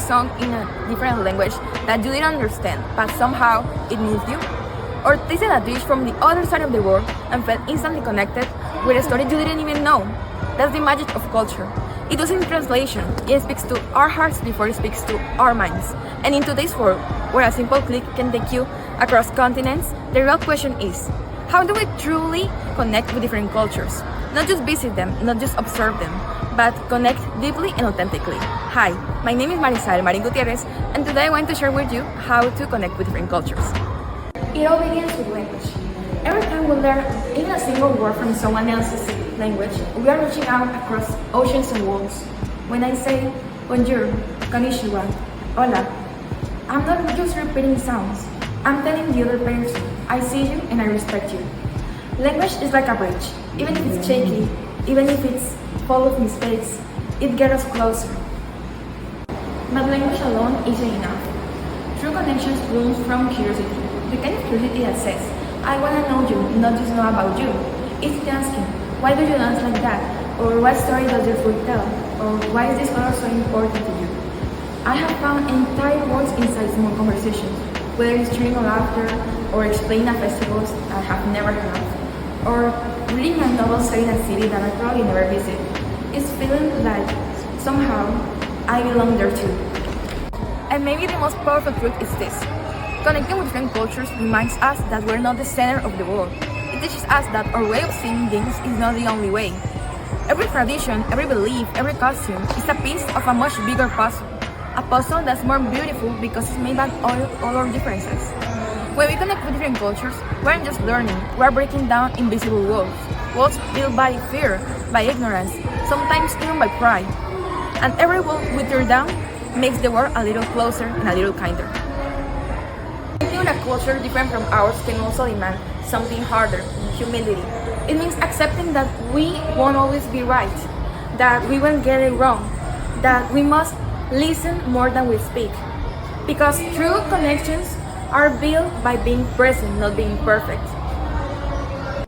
song in a different language that you didn't understand, but somehow it moved you? Or tasted a dish from the other side of the world and felt instantly connected with a story you didn't even know? That's the magic of culture. It doesn't translation, it speaks to our hearts before it speaks to our minds. And in today's world, where a simple click can take you across continents, the real question is, how do we truly connect with different cultures? Not just visit them, not just observe them, but connect deeply and authentically. Hi, my name is Marin Gutierrez, and today I want to share with you how to connect with different cultures. It all begins with language. Every time we learn even a single word from someone else's language, we are reaching out across oceans and worlds. When I say bonjour, konnichiwa, hola, I'm not just repeating sounds. I'm telling the other person, I see you and I respect you. Language is like a bridge. Even if it's shaky, even if it's full of mistakes, it gets us closer. But language alone isn't enough. True connections bloom from curiosity. The kind of curiosity that says, I want to know you, not just know about you. It's asking, why do you dance like that? Or what story does your food tell? Or why is this color so important to you? I have found entire worlds inside small conversations, whether it's sharing a laughter or explaining a festival I have never heard of, or reading a novel set in a city that I probably never visit. It's feeling like somehow I belong there too. And maybe the most powerful truth is this. Connecting with different cultures reminds us that we're not the center of the world. It teaches us that our way of seeing things is not the only way. Every tradition, every belief, every costume is a piece of a much bigger puzzle. A puzzle that's more beautiful because it's made by all our differences. When we connect with different cultures, we aren't just learning, we are breaking down invisible walls. Walls built by fear, by ignorance, sometimes even by pride. And every wall we tear down makes the world a little closer and a little kinder. Thinking a culture different from ours can also demand something harder, humility. It means accepting that we won't always be right, that we will get it wrong, that we must listen more than we speak. Because true connections are built by being present, not being perfect.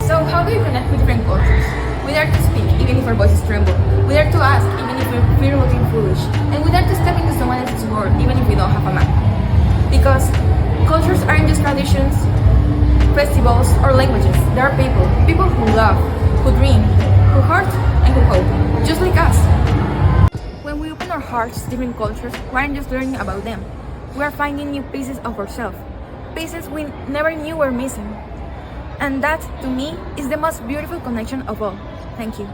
So how do you connect with different cultures? We dare to speak, even if our voices tremble. We dare to ask, even if we fear looking foolish. And we dare to step into someone else's world, even if we don't have a map. Because cultures aren't just traditions, festivals, or languages. They are people. People who love, who dream, who hurt, and who hope. Just like us. When we open our hearts to different cultures, we aren't just learning about them. We are finding new pieces of ourselves. Pieces we never knew were missing. And that, to me, is the most beautiful connection of all. Thank you.